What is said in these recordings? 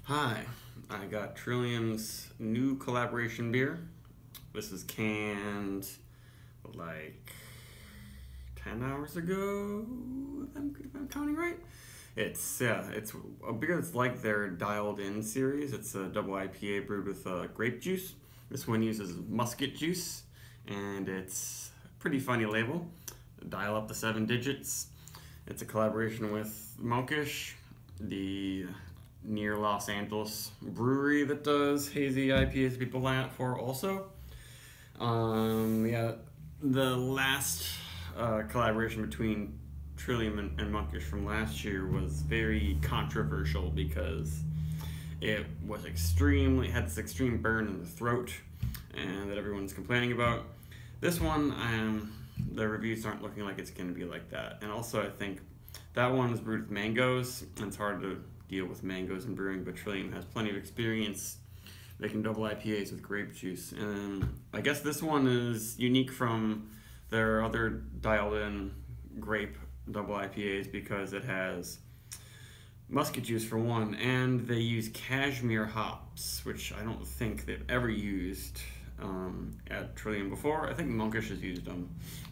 Hi, I got Trillium's new collaboration beer. This is canned like 10 hours ago, if I'm counting right. It's a beer that's like their Dialed In series. It's a double IPA brewed with grape juice. This one uses musket juice, and it's a pretty funny label. Dial up the 7 digits. It's a collaboration with Monkish, the near Los Angeles brewery that does hazy IPAs people line up for also. Yeah, the last collaboration between Trillium and Monkish from last year was very controversial because it was had this extreme burn in the throat and that everyone's complaining about. This one, the reviews aren't looking like it's going to be like that. And also I think that one is brewed with mangoes, and it's hard to deal with mangoes in brewing, but Trillium has plenty of experience making double IPAs with grape juice. And I guess this one is unique from their other dialed in grape double IPAs because it has musket juice for one, and they use cashmere hops, which I don't think they've ever used at Trillium before. I think Monkish has used them.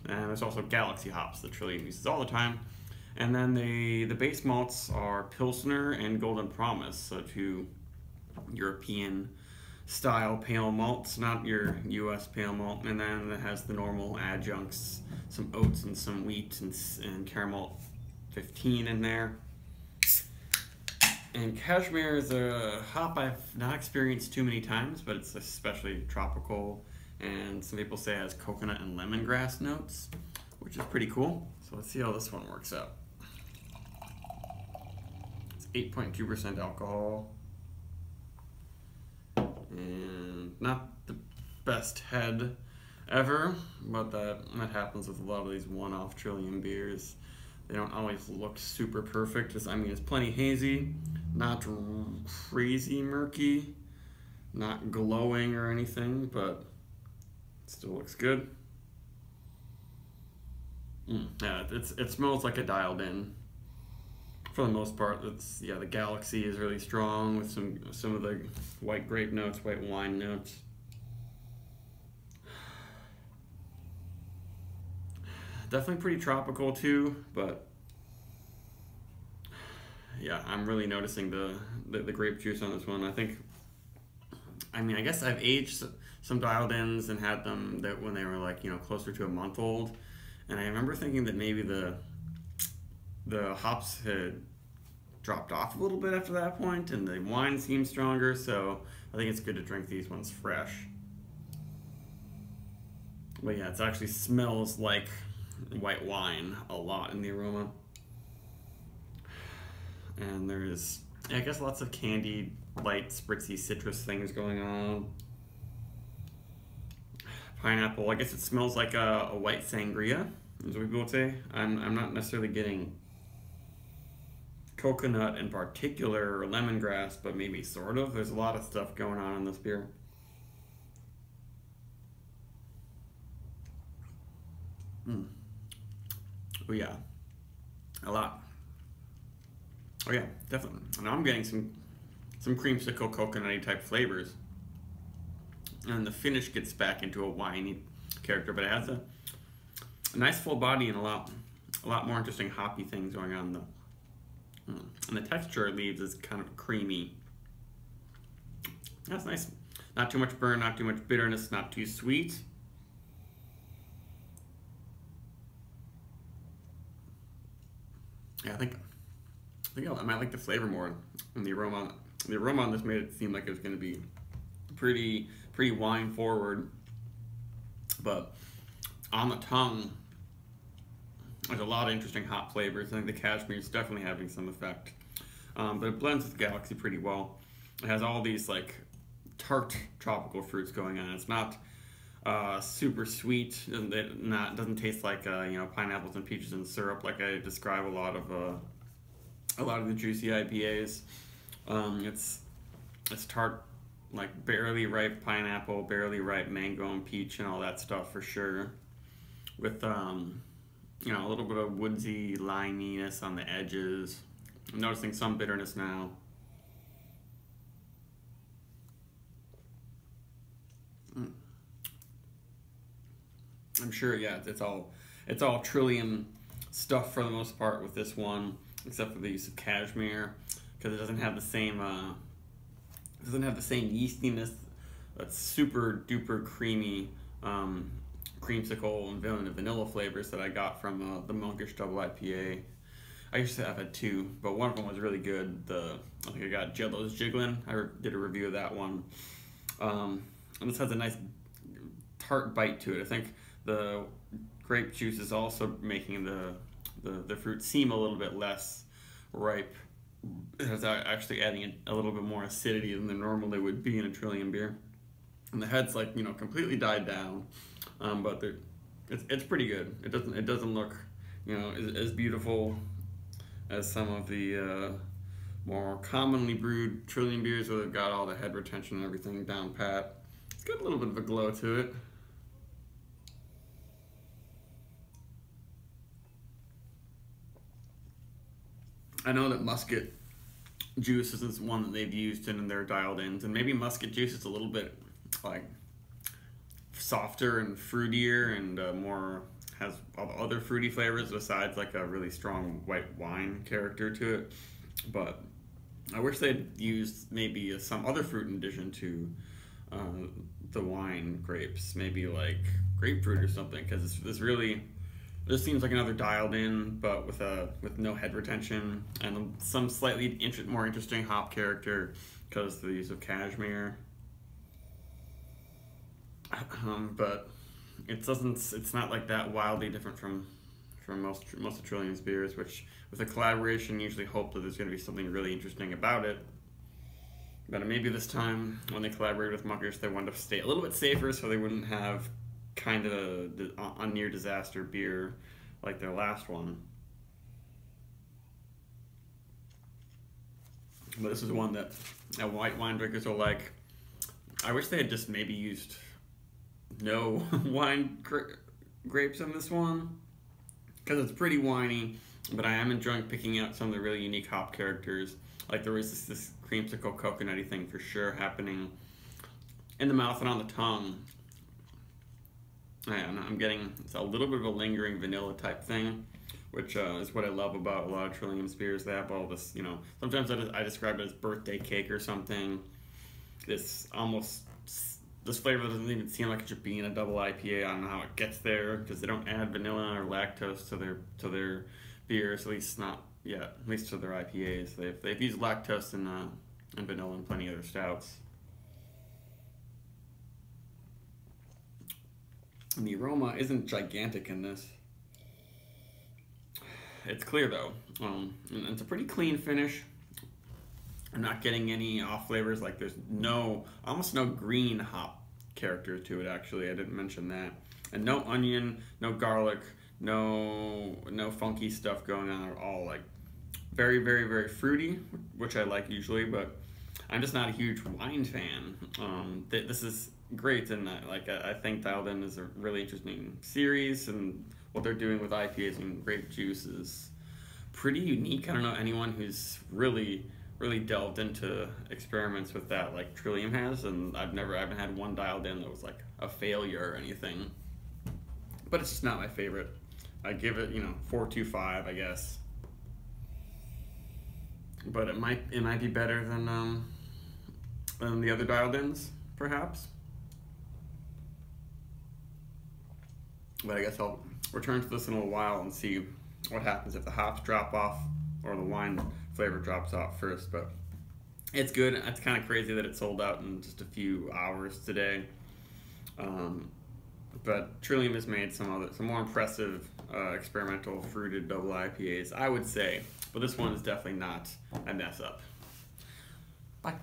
And there's also Galaxy hops that Trillium uses all the time. And then the base malts are Pilsner and Golden Promise, so two European style pale malts, not your US pale malt. And then it has the normal adjuncts, some oats and some wheat and caramel 15 in there. And cashmere is a hop I've not experienced too many times, but it's especially tropical. And some people say it has coconut and lemongrass notes, which is pretty cool. So let's see how this one works out. 8.2% alcohol, and not the best head ever, but that happens with a lot of these one-off Trillium beers. They don't always look super perfect. It's plenty hazy, not crazy murky, not glowing or anything, but it still looks good. Yeah, it smells like a dialed in. For the most part, the Galaxy is really strong with some of the white grape notes, white wine notes. Definitely pretty tropical too, but yeah, I'm really noticing the grape juice on this one. I guess I've aged some dialed ins and had them that when they were like, closer to a month old, and I remember thinking that maybe the hops had dropped off a little bit after that point, and the wine seemed stronger, so I think it's good to drink these ones fresh. But yeah, it actually smells like white wine a lot in the aroma. And there's, I guess, lots of candied, light, spritzy citrus things going on. Pineapple, I guess it smells like a white sangria, is what people would say. I'm not necessarily getting coconut in particular or lemongrass, but maybe sort of. There's a lot of stuff going on in this beer. Oh yeah, a lot. Oh yeah, definitely. Now I'm getting some creamsicle coconutty type flavors, and the finish gets back into a winey character, but it has a nice full body and a lot more interesting hoppy things going on though. And the texture it leaves is kind of creamy. That's nice. Not too much burn, not too much bitterness, not too sweet. Yeah, I think I might like the flavor more. And the aroma on this made it seem like it was going to be pretty wine forward. But on the tongue, there's a lot of interesting hop flavors. I think the cashmere is definitely having some effect. But it blends with Galaxy pretty well. It has all these like tart tropical fruits going on. It's not super sweet. It doesn't taste like pineapples and peaches and syrup like I describe a lot of the juicy IPAs. It's tart, like barely ripe pineapple, barely ripe mango and peach and all that stuff for sure. With a little bit of woodsy liminess on the edges. I'm noticing some bitterness now. I'm sure, yeah, it's all Trillium stuff for the most part with this one, except for the use of cashmere, because it doesn't have the same yeastiness. That's super duper creamy creamsicle and vanilla flavors that I got from the Monkish double IPA. I used to have had two, but one of them was really good. I think I got Jello's Jiggling. I did a review of that one. And this has a nice tart bite to it. I think the grape juice is also making the fruit seem a little bit less ripe. It's actually adding a little bit more acidity than there normally would be in a Trillium beer. And the head's like, completely died down, but it's pretty good. It doesn't look, as beautiful as some of the more commonly brewed Trillium beers where they've got all the head retention and everything down pat. It's got a little bit of a glow to it. I know that musket juice is one that they've used in their dialed ins, and maybe musket juice is a little bit like softer and fruitier and more has other fruity flavors besides like a really strong white wine character to it. But I wish they'd used maybe some other fruit in addition to the wine grapes, maybe like grapefruit or something, because this seems like another dialed in, but with no head retention and some slightly more interesting hop character because of the use of cashmere. But it's not like that wildly different from most of Trillium's beers, which with a collaboration usually hope that there's going to be something really interesting about it. But maybe this time when they collaborated with Monkish, they wanted to stay a little bit safer so they wouldn't have kind of a near disaster beer like their last one. But this is one that white wine drinkers will like. I wish they had just maybe used no wine grapes in this one, because it's pretty winey, but I am enjoying picking out some of the really unique hop characters. Like there was this creamsicle coconutty thing for sure happening in the mouth and on the tongue. I'm getting a little bit of a lingering vanilla type thing, which is what I love about a lot of Trillium's beers. They have all this, sometimes I describe it as birthday cake or something. This flavor doesn't even seem like it should be in a double IPA. I don't know how it gets there because they don't add vanilla or lactose to their beers, at least not yet. At least to their IPAs. They've used lactose and vanilla in plenty of other stouts. And the aroma isn't gigantic in this. It's clear though. And it's a pretty clean finish. I'm not getting any off flavors. Like there's almost no green hop character to it actually. I didn't mention that. And no onion, no garlic, no funky stuff going on at all. Like very, very, very fruity, which I like usually, but I'm just not a huge wine fan. This is great, and I think Dialed In is a really interesting series, and what they're doing with IPAs and grape juice is pretty unique. I don't know anyone who's really delved into experiments with that like Trillium has, and I haven't had one Dialed In that was like a failure or anything. But it's just not my favorite. I give it 4.25, I guess. But it might be better than the other Dialed Ins, perhaps. But I guess I'll return to this in a little while and see what happens if the hops drop off or the wine flavor drops off first. But it's good. It's kind of crazy that it sold out in just a few hours today. But Trillium has made some more impressive experimental fruited double IPAs, I would say. But this one is definitely not a mess up. Bye.